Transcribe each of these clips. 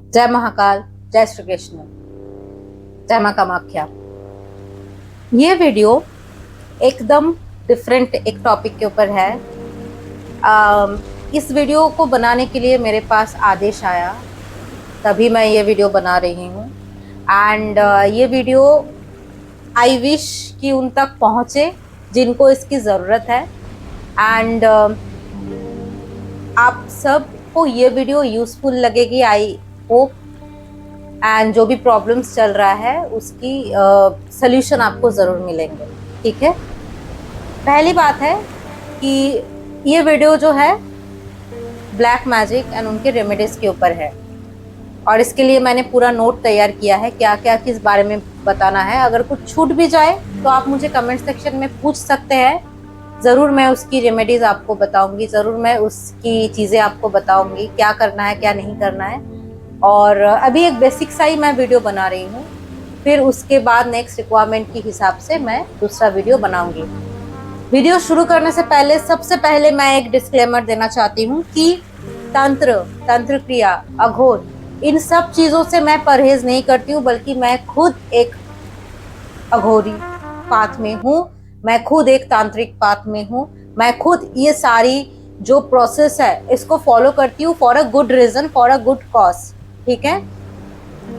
जय महाकाल, जय श्री कृष्ण, जय मां कामाख्या। ये वीडियो एकदम डिफरेंट एक टॉपिक के ऊपर है। इस वीडियो को बनाने के लिए मेरे पास आदेश आया, तभी मैं ये वीडियो बना रही हूँ। एंड ये वीडियो आई विश कि उन तक पहुँचे जिनको इसकी ज़रूरत है। एंड आप सबको ये वीडियो यूज़फुल लगेगी, आई होप। एंड जो भी प्रॉब्लम्स चल रहा है उसकी सल्यूशन आपको ज़रूर मिलेंगे, ठीक है। पहली बात है कि ये वीडियो जो है ब्लैक मैजिक एंड उनके रेमेडीज़ के ऊपर है, और इसके लिए मैंने पूरा नोट तैयार किया है क्या क्या किस बारे में बताना है। अगर कुछ छूट भी जाए तो आप मुझे कमेंट सेक्शन में पूछ सकते हैं, ज़रूर मैं उसकी रेमेडीज़ आपको बताऊंगी, ज़रूर मैं उसकी चीज़ें आपको बताऊंगी, क्या करना है क्या नहीं करना है। और अभी एक बेसिक सा ही मैं वीडियो बना रही हूँ, फिर उसके बाद नेक्स्ट रिक्वायरमेंट के हिसाब से मैं दूसरा वीडियो बनाऊंगी। वीडियो शुरू करने से पहले सबसे पहले मैं एक डिस्क्लेमर देना चाहती हूँ कि तंत्र क्रिया, अघोर, इन सब चीज़ों से मैं परहेज नहीं करती हूँ, बल्कि मैं खुद एक अघोरी पाथ में हूँ, मैं खुद एक तांत्रिक पाथ में हूँ, मैं खुद ये सारी जो प्रोसेस है इसको फॉलो करती हूँ for a good reason, for a good cause, ठीक है।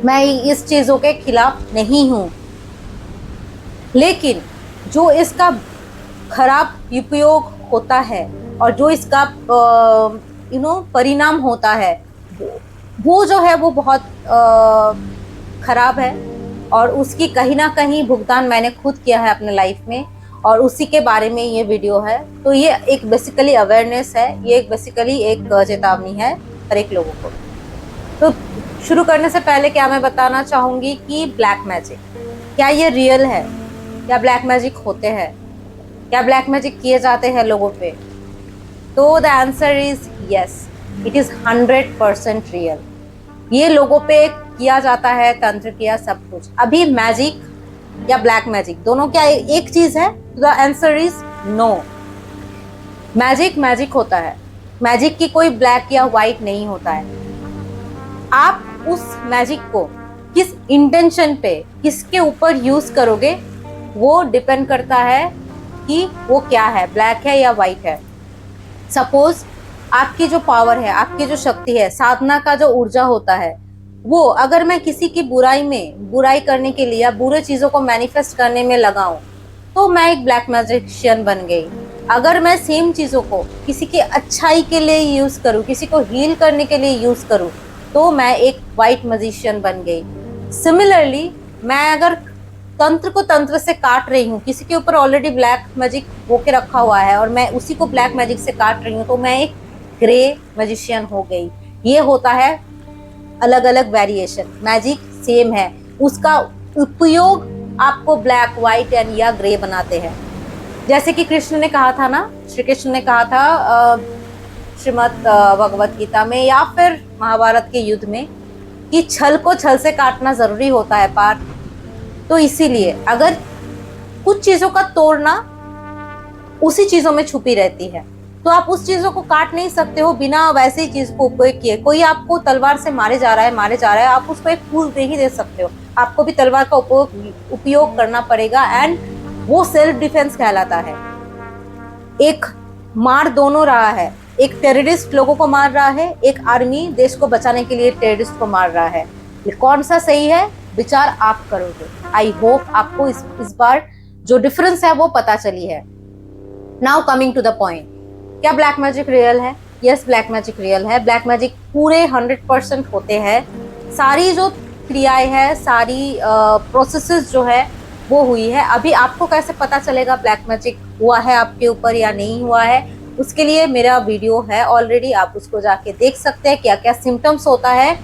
मैं इस चीज़ों के खिलाफ नहीं हूँ, लेकिन जो इसका खराब उपयोग होता है और जो इसका परिणाम होता है वो जो है वो बहुत खराब है, और उसकी कहीं ना कहीं भुगतान मैंने खुद किया है अपने लाइफ में, और उसी के बारे में ये वीडियो है। तो ये एक बेसिकली अवेयरनेस है, ये एक बेसिकली एक चेतावनी है हर एक लोगों को। तो शुरू करने से पहले क्या मैं बताना चाहूँगी कि ब्लैक मैजिक क्या ये रियल है, क्या ब्लैक मैजिक होते हैं, क्या ब्लैक मैजिक किए जाते हैं लोगों पे? तो the answer is yes, it is 100% real. ये लोगों पे किया जाता है, तंत्र किया सब कुछ। अभी मैजिक या ब्लैक मैजिक दोनों क्या एक चीज है? The answer is no. Magic magic होता है, मैजिक की कोई ब्लैक या व्हाइट नहीं होता है। आप उस मैजिक को किस इंटेंशन पे, किसके ऊपर यूज करोगे, वो डिपेंड करता है कि वो क्या है, ब्लैक है या व्हाइट है। सपोज आपकी जो पावर है, आपकी जो शक्ति है, साधना का जो ऊर्जा होता है, वो अगर मैं किसी की बुराई करने के लिए या बुरे चीजों को मैनिफेस्ट करने में लगाऊं तो मैं एक ब्लैक मैजिशियन बन गई। अगर मैं सेम चीजों को किसी की अच्छाई के लिए यूज करूं, किसी को हील करने के लिए यूज करूं, तो मैं एक वाइट मैजिशियन बन गई। सिमिलरली मैं अगर तंत्र को तंत्र से काट रही हूँ, किसी के ऊपर ऑलरेडी ब्लैक मैजिक होके रखा हुआ है और मैं उसी को ब्लैक मैजिक से काट रही हूँ, तो मैं एक ग्रे मैजिशियन हो गई। ये होता है अलग अलग वेरिएशन, मैजिक सेम है, उसका उपयोग आपको ब्लैक, व्हाइट एंड या ग्रे बनाते हैं। जैसे कि कृष्ण ने कहा था ना, श्री कृष्ण ने कहा था श्रीमद् भगवत गीता में या फिर महाभारत के युद्ध में कि छल को छल से काटना जरूरी होता है पार्थ। तो इसीलिए अगर कुछ चीजों का तोड़ना उसी चीजों में छुपी रहती है, तो आप उस चीजों को काट नहीं सकते हो बिना वैसे ही चीज को उपयोग किए। कोई आपको तलवार से मारे जा रहा है, आप उसको एक फूल नहीं दे सकते हो, आपको भी तलवार का उपयोग करना पड़ेगा, एंड वो सेल्फ डिफेंस कहलाता है। एक मार दोनों रहा है, एक टेररिस्ट लोगों को मार रहा है, एक आर्मी देश को बचाने के लिए टेररिस्ट को मार रहा है। ये कौन सा सही है, विचार आप करोगे। आई होप आपको इस बार जो डिफरेंस है वो पता चली है। Now coming to the point, क्या ब्लैक मैजिक रियल है? यस, ब्लैक मैजिक रियल है। ब्लैक मैजिक पूरे 100% होते हैं। सारी जो क्रियाएं हैं, सारी प्रोसेसेस जो है वो हुई है। अभी आपको कैसे पता चलेगा ब्लैक मैजिक हुआ है आपके ऊपर या नहीं हुआ है? उसके लिए मेरा वीडियो है ऑलरेडी, आप उसको जाके देख सकते हैं क्या क्या सिम्टम्स होता है।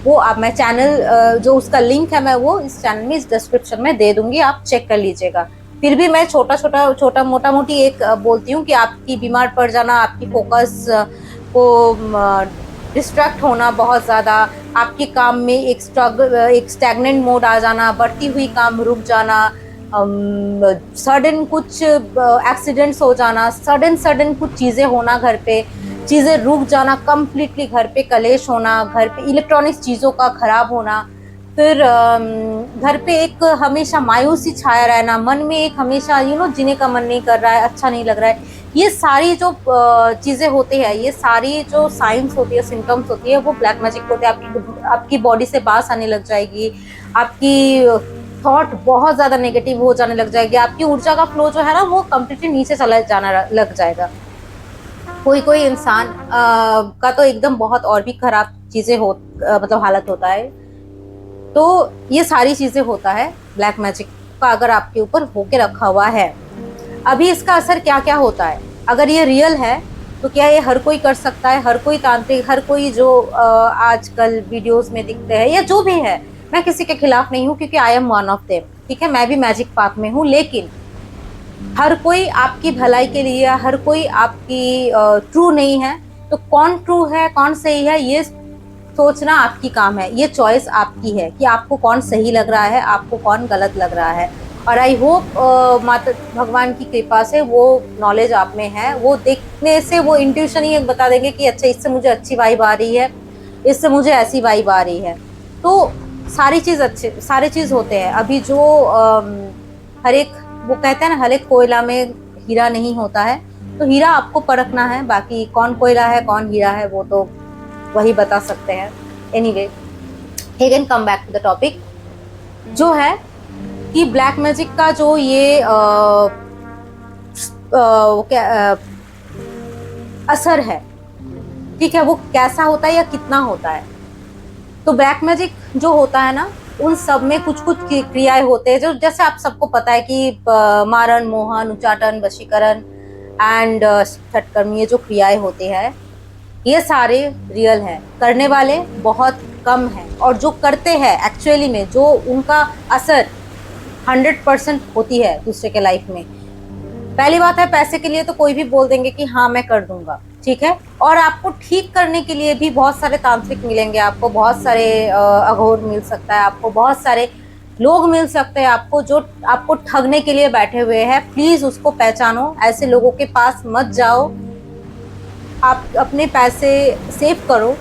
वो आप मैं चैनल जो उसका लिंक है मैं वो इस चैनल में, इस डिस्क्रिप्शन में दे दूंगी, आप चेक कर लीजिएगा। फिर भी मैं छोटा मोटा मोटी एक बोलती हूँ कि आपकी बीमार पड़ जाना, आपकी फोकस को डिस्ट्रैक्ट होना बहुत ज़्यादा, आपके काम में एक स्टैग्नेंट मोड आ जाना, बढ़ती हुई काम रुक जाना, सडन कुछ एक्सीडेंट्स हो जाना, सडन कुछ चीज़ें होना घर पे, चीज़ें रुक जाना कंप्लीटली, घर पे कलेश होना, घर पे इलेक्ट्रॉनिक्स चीज़ों का खराब होना, फिर घर पे एक हमेशा मायूसी छाया रहना, मन में एक हमेशा जीने का मन नहीं कर रहा है, अच्छा नहीं लग रहा है, ये सारी जो चीज़ें होती है, ये सारी जो साइंस होती है, सिम्टम्स होती है, वो ब्लैक मैजिक होते हैं। आपकी बॉडी से बास आने लग जाएगी, आपकी थॉट बहुत ज़्यादा नेगेटिव हो जाने लग जाएगी, आपकी ऊर्जा का फ्लो जो है ना वो कम्प्लीटली नीचे चला जाना लग जाएगा। कोई कोई इंसान का तो एकदम बहुत और भी खराब चीज़ें मतलब हालत होता है। तो ये सारी चीज़ें होता है ब्लैक मैजिक का अगर आपके ऊपर होके रखा हुआ है। अभी इसका असर क्या क्या होता है, अगर ये रियल है तो क्या ये हर कोई कर सकता है, हर कोई तांत्रिक, हर कोई जो आजकल वीडियोस में दिखते हैं या जो भी है, मैं किसी के खिलाफ नहीं हूँ क्योंकि I am one of them, ठीक है, मैं भी मैजिक पाथ में हूँ, लेकिन हर कोई आपकी भलाई के लिए, हर कोई आपकी ट्रू नहीं है। तो कौन ट्रू है कौन सही है ये सोचना आपकी काम है, ये चॉइस आपकी है कि आपको कौन सही लग रहा है, आपको कौन गलत लग रहा है। और आई होप माता भगवान की कृपा से वो नॉलेज आप में है, वो देखने से वो इंट्यूशन ही बता देंगे कि अच्छा इससे मुझे अच्छी वाइब आ रही है, इससे मुझे ऐसी वाइब आ रही है। तो सारी चीज़ अच्छे, सारे चीज़ होते हैं। अभी जो हर एक, वो कहते हैं ना हर एक कोयला में हीरा नहीं होता है, तो हीरा आपको परखना है, बाकी कौन कोयला है कौन हीरा है वो तो वही बता सकते हैं। Anyway, again come back to the topic, जो है कि ब्लैक मैजिक का जो ये असर है, ठीक है, वो कैसा होता है या कितना होता है। तो ब्लैक मैजिक जो होता है ना, उन सब में कुछ कुछ क्रियाएं होते हैं, जो जैसे आप सबको पता है कि मारण, मोहन, उच्चाटन, वशीकरण एंड षटकर्म, ये जो क्रियाएं होती है ये सारे रियल हैं, करने वाले बहुत कम हैं, और जो करते हैं एक्चुअली में, जो उनका असर 100% होती है दूसरे के लाइफ में। पहली बात है, पैसे के लिए तो कोई भी बोल देंगे कि हाँ मैं कर दूंगा, ठीक है, और आपको ठीक करने के लिए भी बहुत सारे तांत्रिक मिलेंगे, आपको बहुत सारे अघोर मिल सकता है, आपको बहुत सारे लोग मिल सकते हैं आपको, जो आपको ठगने के लिए बैठे हुए हैं। प्लीज उसको पहचानो, ऐसे लोगों के पास मत जाओ, आप अपने पैसे सेव करो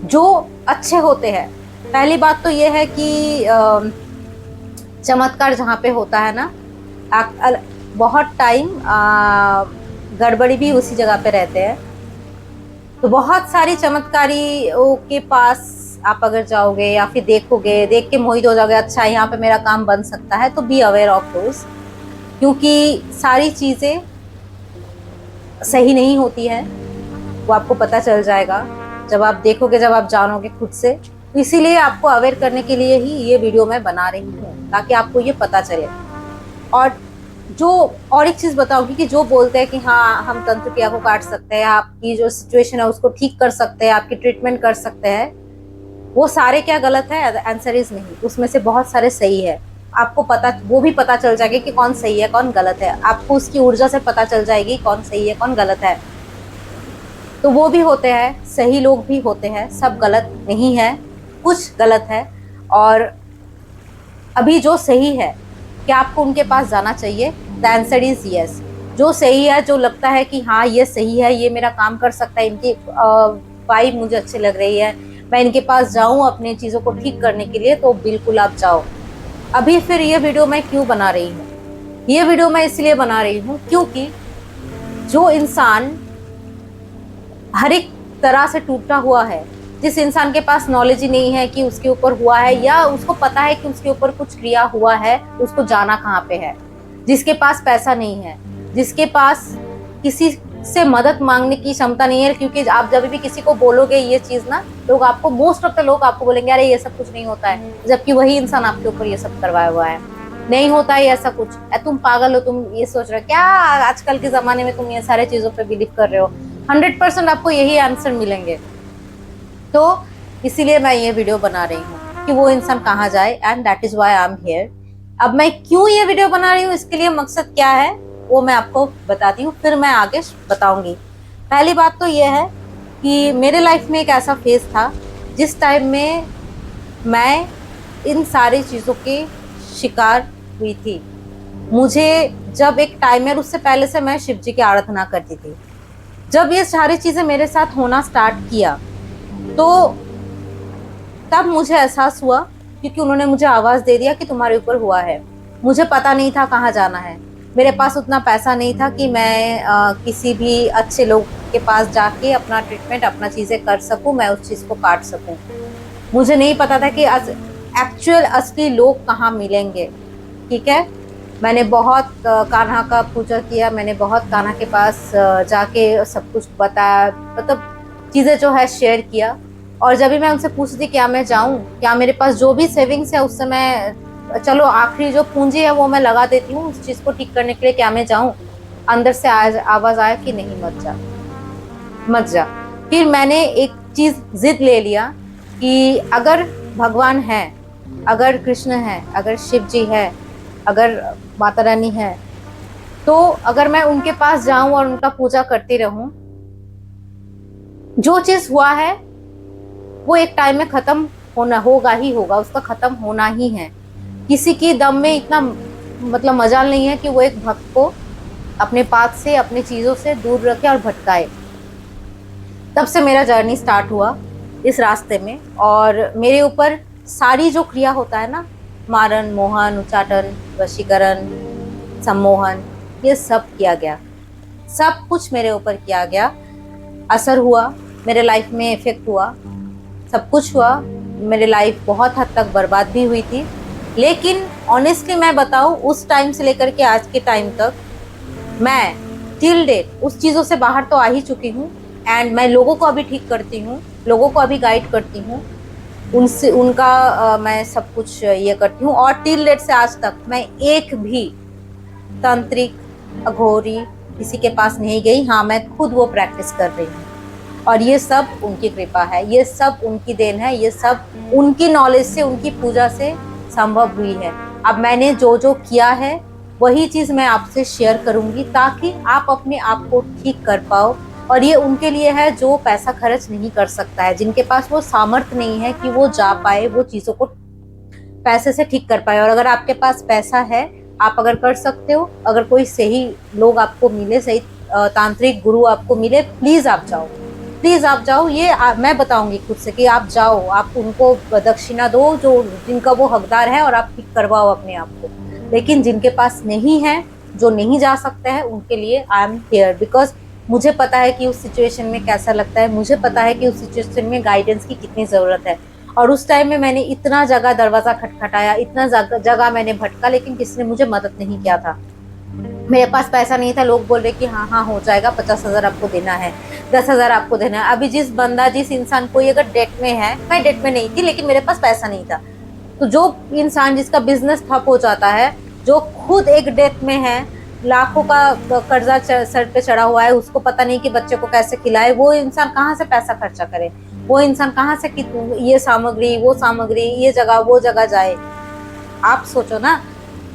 जो अच्छे होते हैं। पहली बात तो ये है कि चमत्कार जहाँ पे होता है ना, बहुत टाइम गड़बड़ी भी उसी जगह पे रहते हैं। तो बहुत सारी चमत्कारियों के पास आप अगर जाओगे या फिर देखोगे, देख के मोहित हो जाओगे, अच्छा यहाँ पे मेरा काम बन सकता है, तो बी अवेयर ऑफ दोस, क्योंकि सारी चीज़ें सही नहीं होती है, वो आपको पता चल जाएगा जब आप देखोगे, जब आप जानोगे खुद से। तो इसीलिए आपको अवेयर करने के लिए ही ये वीडियो मैं बना रही हूँ, ताकि आपको ये पता चले। और एक चीज़ बताऊंगी कि जो बोलते हैं कि हाँ हम तंत्र क्रिया को काट सकते हैं, आपकी जो सिचुएशन है उसको ठीक कर सकते हैं, आपकी ट्रीटमेंट कर सकते हैं, वो सारे क्या गलत है? आंसर इज नहीं, उसमें से बहुत सारे सही है। आपको पता, वो भी पता चल जाएगा कि कौन सही है कौन गलत है, आपको उसकी ऊर्जा से पता चल जाएगी कौन सही है कौन गलत है। तो वो भी होते हैं, सही लोग भी होते हैं, सब गलत नहीं है, कुछ गलत है। और अभी जो सही है, क्या आपको उनके पास जाना चाहिए? The answer is yes. जो सही है, जो लगता है कि हाँ ये सही है, ये मेरा काम कर सकता है, इनकी वाइब मुझे अच्छी लग रही है, मैं इनके पास जाऊं अपनी चीज़ों को ठीक करने के लिए, तो बिल्कुल आप जाओ। अभी फिर ये वीडियो मैं क्यों बना रही हूँ? ये वीडियो मैं इसलिए बना रही हूँ क्योंकि जो इंसान हर एक तरह से टूटा हुआ है, जिस इंसान के पास नॉलेज ही नहीं है कि उसके ऊपर हुआ है, या उसको पता है कि उसके ऊपर कुछ क्रिया हुआ है, उसको जाना कहाँ पे है, जिसके पास पैसा नहीं है, जिसके पास किसी से मदद मांगने की क्षमता नहीं है, क्योंकि आप जब भी किसी को बोलोगे ये चीज ना, लोग आपको, मोस्ट ऑफ द लोग आपको बोलेंगे अरे ये सब कुछ नहीं होता है, जबकि वही इंसान आपके ऊपर ये सब करवाया हुआ है। नहीं होता है ऐसा कुछ, तुम पागल हो, तुम ये सोच रहे हो क्या, आजकल के जमाने में तुम ये सारे चीजों पे बिलीव कर रहे हो? 100% आपको यही आंसर मिलेंगे। तो इसीलिए मैं ये वीडियो बना रही हूँ कि वो इंसान कहाँ जाए, and that is why I am here. अब मैं क्यों ये वीडियो बना रही हूँ, इसके लिए मकसद क्या है वो मैं आपको बताती हूँ, फिर मैं आगे बताऊंगी। पहली बात तो ये है कि मेरे लाइफ में एक ऐसा फेज था जिस टाइम में मैं इन सारी चीज़ों के शिकार हुई थी। मुझे जब एक टाइम है, उससे पहले से मैं शिव जी की आराधना करती थी, जब ये सारी चीज़ें मेरे साथ होना स्टार्ट किया तो तब मुझे एहसास हुआ, क्योंकि उन्होंने मुझे आवाज़ दे दिया कि तुम्हारे ऊपर हुआ है। मुझे पता नहीं था कहाँ जाना है, मेरे पास उतना पैसा नहीं था कि मैं किसी भी अच्छे लोग के पास जाके अपना ट्रीटमेंट, अपना चीज़ें कर सकूं, मैं उस चीज़ को काट सकूं। मुझे नहीं पता था कि एक्चुअल असली लोग कहाँ मिलेंगे। ठीक है, मैंने बहुत कान्हा का पूजा किया, मैंने बहुत कान्हा के पास जाके सब कुछ बताया, मतलब चीज़ें जो है शेयर किया। और जब भी मैं उनसे पूछती क्या मैं जाऊं, क्या मेरे पास जो भी सेविंग्स है उससे मैं, चलो आखिरी जो पूंजी है वो मैं लगा देती हूँ उस चीज़ को ठीक करने के लिए, क्या मैं जाऊं, अंदर से आवाज़ आया कि नहीं मत जा, मत जा। फिर मैंने एक चीज़ जिद ले लिया कि अगर भगवान है, अगर कृष्ण है, अगर शिव जी है, अगर माता रानी है, तो अगर मैं उनके पास जाऊं और उनका पूजा करती रहूं, जो चीज हुआ है वो एक टाइम में खत्म होना होगा ही होगा, उसका खत्म होना ही है। किसी की दम में इतना मतलब मजाल नहीं है कि वो एक भक्त को अपने पाथ से, अपनी चीजों से दूर रखे और भटकाए। तब से मेरा जर्नी स्टार्ट हुआ इस रास्ते में, और मेरे ऊपर सारी जो क्रिया होता है ना, मारन, मोहन, उच्चाटन, वशीकरण, सम्मोहन, ये सब किया गया, सब कुछ मेरे ऊपर किया गया। असर हुआ, मेरे लाइफ में इफेक्ट हुआ, सब कुछ हुआ। मेरी लाइफ बहुत हद तक बर्बाद भी हुई थी, लेकिन ऑनेस्टली मैं बताऊं, उस टाइम से लेकर के आज के टाइम तक मैं टिल डेट उस चीज़ों से बाहर तो आ ही चुकी हूँ। एंड मैं लोगों को अभी ठीक करती हूँ, लोगों को अभी गाइड करती हूँ, उनसे उनका मैं सब कुछ ये करती हूँ। और टिल डेट से आज तक मैं एक भी तांत्रिक, अघोरी किसी के पास नहीं गई। हाँ, मैं खुद वो प्रैक्टिस कर रही हूँ, और ये सब उनकी कृपा है, ये सब उनकी देन है, ये सब उनकी नॉलेज से, उनकी पूजा से संभव हुई है। अब मैंने जो जो किया है वही चीज़ मैं आपसे शेयर करूंगी, ताकि आप अपने आप को ठीक कर पाओ। और ये उनके लिए है जो पैसा खर्च नहीं कर सकता है, जिनके पास वो सामर्थ्य नहीं है कि वो जा पाए, वो चीज़ों को पैसे से ठीक कर पाए। और अगर आपके पास पैसा है, आप अगर कर सकते हो, अगर कोई सही लोग आपको मिले, सही तांत्रिक गुरु आपको मिले, प्लीज़ आप जाओ, प्लीज़ आप जाओ। ये मैं बताऊंगी खुद से कि आप जाओ, आप उनको दक्षिणा दो जो जिनका वो हकदार है, और आप ठीक करवाओ अपने आप को। लेकिन जिनके पास नहीं है, जो नहीं जा सकते हैं, उनके लिए आई एम हियर, बिकॉज मुझे पता है कि उस सिचुएशन में कैसा लगता है, मुझे पता है कि उस सिचुएशन में गाइडेंस की कितनी ज़रूरत है। और उस टाइम में मैंने इतना जगह दरवाज़ा खटखटाया, इतना जगह मैंने भटका, लेकिन किसी ने मुझे मदद नहीं किया था। मेरे पास पैसा नहीं था, लोग बोल रहे कि हाँ हाँ हो जाएगा, 50,000 आपको देना है, 10,000 आपको देना है। अभी जिस इंसान को अगर डेट में है, मैं डेट में नहीं थी लेकिन मेरे पास पैसा नहीं था, तो जो इंसान जिसका बिजनेस ठप हो जाता है, जो खुद एक डेट में है, लाखों का कर्जा सर पे चढ़ा हुआ है, उसको पता नहीं कि बच्चे को कैसे खिलाए, वो इंसान कहाँ से पैसा खर्चा करे, वो इंसान कहाँ से ये सामग्री, वो सामग्री, ये जगह, वो जगह जाए। आप सोचो ना।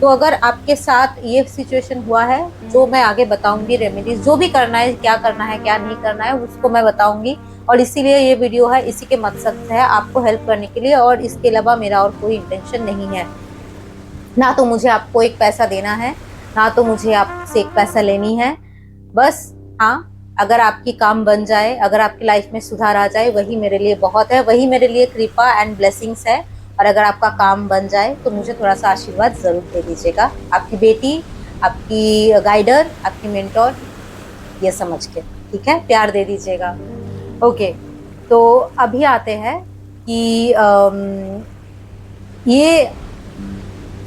तो अगर आपके साथ ये सिचुएशन हुआ है, जो मैं आगे बताऊंगी रेमेडीज, जो भी करना है, क्या करना है, क्या नहीं करना है, उसको मैं बताऊंगी। और इसीलिए ये वीडियो है, इसी के मकसद से है, आपको हेल्प करने के लिए। और इसके अलावा मेरा और कोई इंटेंशन नहीं है, ना तो मुझे आपको एक पैसा देना है, ना तो मुझे आपसे एक पैसा लेनी है। बस हाँ, अगर आपकी काम बन जाए, अगर आपकी लाइफ में सुधार आ जाए, वही मेरे लिए बहुत है, वही मेरे लिए कृपा एंड ब्लेसिंग्स है। और अगर आपका काम बन जाए तो मुझे थोड़ा सा आशीर्वाद ज़रूर दे दीजिएगा, आपकी बेटी, आपकी गाइडर, आपकी मेंटोर, ये समझ के, ठीक है, प्यार दे दीजिएगा। ओके, तो अभी आते हैं कि ये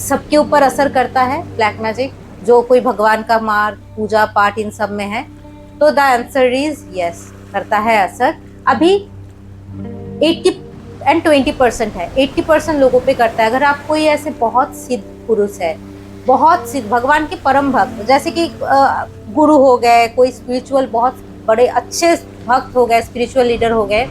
सबके ऊपर असर करता है ब्लैक मैजिक, जो कोई भगवान का मार्ग, पूजा पाठ, इन सब में है, तो द आंसर इज यस, करता है असर। अभी 80% है, 80% लोगों पे करता है। अगर आप कोई ऐसे बहुत सिद्ध पुरुष है, बहुत सिद्ध भगवान के परम भक्त, जैसे कि गुरु हो गए, कोई स्पिरिचुअल बहुत बड़े अच्छे भक्त हो गए, स्पिरिचुअल लीडर हो गए,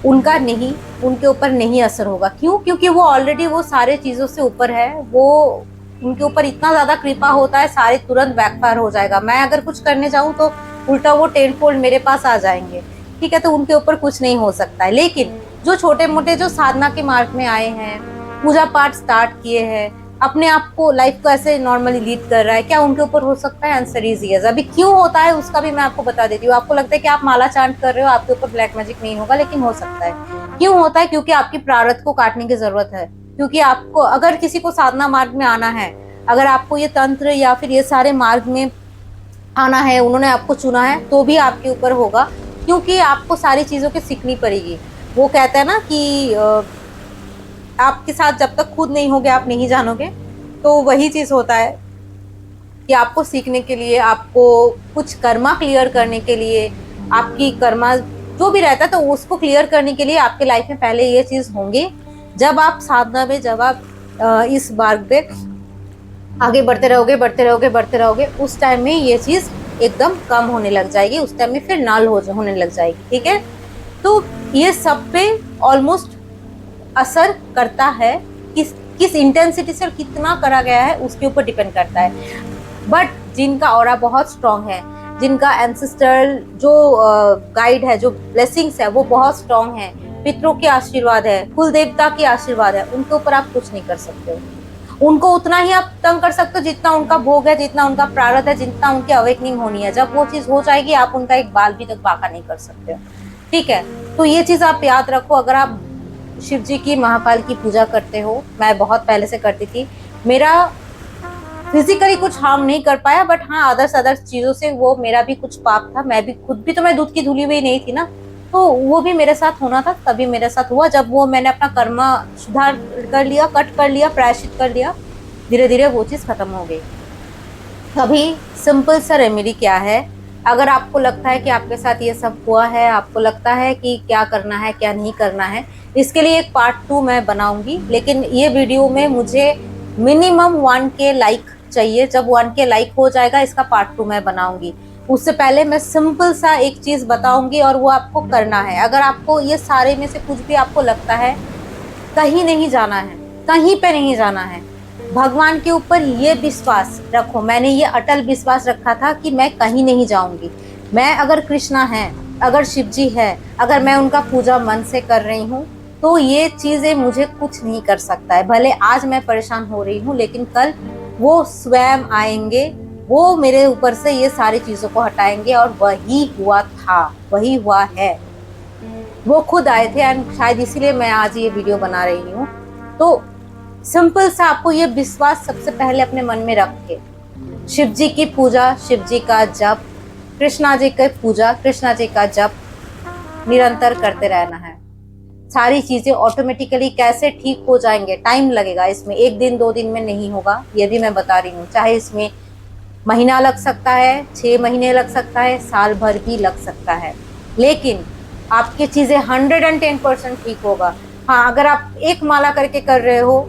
उनका नहीं, उनके ऊपर नहीं असर होगा। क्यों? क्योंकि वो ऑलरेडी वो सारे चीज़ों से ऊपर है, वो उनके ऊपर इतना ज़्यादा कृपा होता है, सारे तुरंत बैकफायर हो जाएगा। मैं अगर कुछ करने जाऊँ तो उल्टा वो 10 फोल्ड मेरे पास आ जाएंगे, ठीक है, तो उनके ऊपर कुछ नहीं हो सकता है। लेकिन जो छोटे मोटे जो साधना के मार्ग में आए हैं, पूजा पाठ स्टार्ट किए हैं, अपने आप को, लाइफ को ऐसे नॉर्मली लीड कर रहा है, क्या उनके ऊपर हो सकता है? Answer is yes. अभी क्यों होता है उसका भी मैं आपको बता देती हूँ। आपको लगता है कि आप माला चांट कर रहे हो, आपके ऊपर ब्लैक मैजिक नहीं होगा, लेकिन हो सकता है। क्यों होता है? क्योंकि आपकी प्रारब्ध को काटने की जरूरत है। क्योंकि आपको, अगर किसी को साधना मार्ग में आना है, अगर आपको ये तंत्र या फिर ये सारे मार्ग में आना है, उन्होंने आपको चुना है, तो भी आपके ऊपर होगा, क्योंकि आपको सारी चीजों की सीखनी पड़ेगी। वो कहते हैं ना कि आपके साथ जब तक खुद नहीं होगे आप नहीं जानोगे। तो वही चीज होता है कि आपको सीखने के लिए, आपको कुछ कर्मा क्लियर करने के लिए, आपकी कर्मा जो भी रहता है तो उसको क्लियर करने के लिए आपके लाइफ में पहले ये चीज होंगे। जब आप साधना में, जब आप इस मार्ग पे आगे बढ़ते रहोगे, बढ़ते रहोगे, बढ़ते रहोगे, उस टाइम में ये चीज एकदम कम होने लग जाएगी। उस टाइम में फिर नाल होने लग जाएगी। ठीक है, तो ये सब पे ऑलमोस्ट असर करता है, किस इंटेंसिटी से और कितना करा गया है उसके ऊपर डिपेंड करता है। बट जिनका ऑरा बहुत स्ट्रांग है, जिनका एंसेस्ट्रल जो गाइड है, जो ब्लेसिंग्स है वो बहुत स्ट्रांग है, पितरों के आशीर्वाद है, कुल देवता के आशीर्वाद है, उनके ऊपर आप कुछ नहीं कर सकते हो। उनको उतना ही आप तंग कर सकते हो जितना उनका भोग है, जितना उनका प्रारब्ध है, जितना उनकी अवेकनिंग होनी है। जब वो चीज हो जाएगी, आप उनका एक बाल भी तक बाका नहीं कर सकते हो। ठीक है, तो ये चीज आप याद रखो। अगर आप शिव जी की, महाकाल की पूजा करते हो, मैं बहुत पहले से करती थी, मेरा फिजिकली कुछ हार्म नहीं कर पाया, बट हाँ अदर्स चीजों से वो मेरा भी कुछ पाप था। मैं भी खुद भी तो मैं दूध की धुली हुई नहीं थी ना, तो वो भी मेरे साथ होना था, तभी मेरे साथ हुआ। जब वो मैंने अपना कर्म सुधार कर लिया, कट कर लिया, प्रायश्चित कर लिया, धीरे धीरे वो चीज खत्म हो गई। अभी सिंपल सा रेमेडी क्या है, अगर आपको लगता है कि आपके साथ ये सब हुआ है, आपको लगता है कि क्या करना है क्या नहीं करना है, इसके लिए एक पार्ट 2 मैं बनाऊंगी। लेकिन ये वीडियो में मुझे मिनिमम 1K लाइक चाहिए। जब 1K लाइक हो जाएगा, इसका पार्ट 2 मैं बनाऊंगी। उससे पहले मैं सिंपल सा एक चीज बताऊंगी और वो आपको करना है। अगर आपको ये सारे में से कुछ भी आपको लगता है, कहीं नहीं जाना है, कहीं पे नहीं जाना है, भगवान के ऊपर ये विश्वास रखो। मैंने ये अटल विश्वास रखा था कि मैं कहीं नहीं जाऊंगी। मैं, अगर कृष्णा है, अगर शिव जी है, अगर मैं उनका पूजा मन से कर रही हूँ, तो ये चीजें मुझे कुछ नहीं कर सकता है। भले आज मैं परेशान हो रही हूँ, लेकिन कल वो स्वयं आएंगे, वो मेरे ऊपर से ये सारी चीजों को हटाएंगे। और वही हुआ था, वही हुआ है, वो खुद आए थे। एंड शायद इसीलिए मैं आज ये वीडियो बना रही हूँ। तो सिंपल सा आपको ये विश्वास सबसे पहले अपने मन में रख के, शिव जी की पूजा, शिव जी का जप, कृष्णा जी की पूजा, कृष्णा जी का जप निरंतर करते रहना है। सारी चीजें ऑटोमेटिकली कैसे ठीक हो जाएंगे, टाइम लगेगा इसमें, 1 दिन 2 दिन में नहीं होगा, ये भी मैं बता रही हूँ। चाहे इसमें महीना लग सकता है, 6 महीने लग सकता है, साल भर भी लग सकता है, लेकिन आपकी चीजें 110% ठीक होगा। हाँ, अगर आप 1 माला करके कर रहे हो,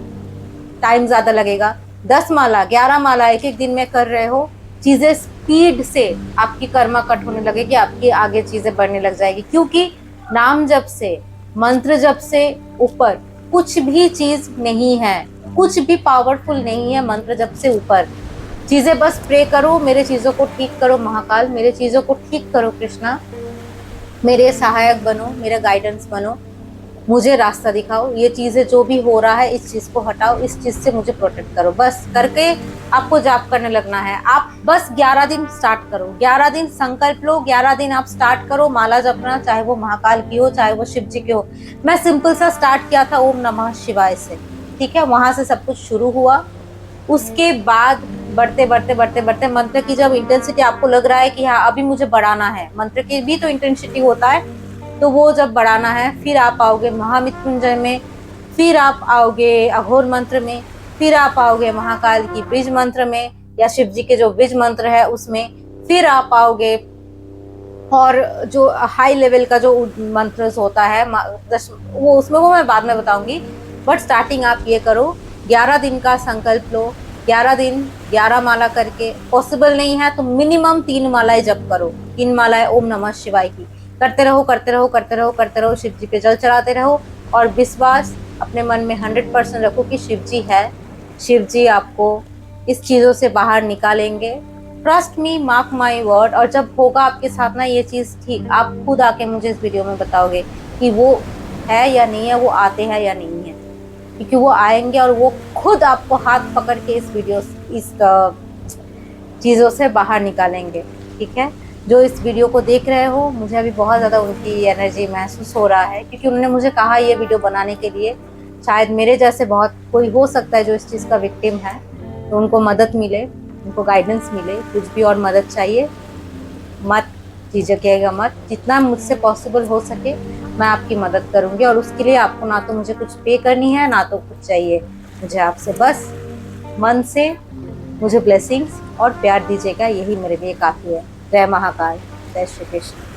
टाइम ज्यादा लगेगा। 10 माला, 11 माला एक दिन में कर रहे हो, चीजें स्पीड से आपकी कर्मा कट होने लगेगी, आपकी आगे चीजें बढ़ने लग जाएगी। क्योंकि नाम जप से, मंत्र जप से ऊपर कुछ भी चीज नहीं है, कुछ भी पावरफुल नहीं है मंत्र जप से ऊपर। चीजें बस प्रे करो, मेरे चीजों को ठीक करो महाकाल, मेरे चीजों को ठीक करो कृष्णा, मेरे सहायक बनो, मेरा गाइडेंस बनो, मुझे रास्ता दिखाओ, ये चीजें जो भी हो रहा है इस चीज को हटाओ, इस चीज से मुझे प्रोटेक्ट करो। बस करके आपको जाप करने लगना है। आप बस 11 दिन स्टार्ट करो, 11 दिन संकल्प लो, 11 दिन आप स्टार्ट करो माला जपना, चाहे वो महाकाल की हो, चाहे वो शिव जी की हो। मैं सिंपल सा स्टार्ट किया था ओम नमः शिवाय से, ठीक है, वहां से सब कुछ शुरू हुआ। उसके बाद बढ़ते बढ़ते बढ़ते बढ़ते मंत्र की जब इंटेंसिटी आपको लग रहा है कि हाँ अभी मुझे बढ़ाना है, मंत्र की भी तो इंटेंसिटी होता है, तो वो जब बढ़ाना है, फिर आप आओगे महामृत्युंजय में, फिर आप आओगे अघोर मंत्र में, फिर आप आओगे महाकाल की बीज मंत्र में या शिव जी के जो बीज मंत्र है उसमें, फिर आप आओगे और जो हाई लेवल का जो मंत्र होता है वो उसमें वो मैं बाद में बताऊंगी। बट स्टार्टिंग आप ये करो, 11 दिन का संकल्प लो, 11 दिन 11 माला करके, पॉसिबल नहीं है तो मिनिमम 3 मालाएं जप करो, 3 मालाएं ओम नमः शिवाय की करते रहो, करते रहो, करते रहो, करते रहो, शिव जी पे जल चढ़ाते रहो। और विश्वास अपने मन में 100% रखो कि शिव जी है, शिव जी आपको इस चीजों से बाहर निकालेंगे। Trust me, mark my word. और जब होगा आपके साथ ना ये चीज ठीक, आप खुद आके मुझे इस वीडियो में बताओगे कि वो है या नहीं है, वो आते हैं या नहीं है। क्योंकि वो आएंगे और वो खुद आपको हाथ पकड़ के इस चीज़ों से बाहर निकालेंगे। ठीक है, जो इस वीडियो को देख रहे हो, मुझे अभी बहुत ज़्यादा उनकी एनर्जी महसूस हो रहा है, क्योंकि उन्होंने मुझे कहा ये वीडियो बनाने के लिए, शायद मेरे जैसे बहुत कोई हो सकता है जो इस चीज़ का विक्टिम है, तो उनको मदद मिले, उनको गाइडेंस मिले। कुछ भी और मदद चाहिए मत झिझकिएगा मत, जितना मुझसे पॉसिबल हो सके मैं आपकी मदद करूँगी। और उसके लिए आपको ना तो मुझे कुछ पे करनी है, ना तो कुछ चाहिए मुझे आपसे, बस मन से मुझे ब्लेसिंग्स और प्यार दीजिएगा, यही मेरे लिए काफ़ी है। जय महाकाल, जय श्री कृष्ण।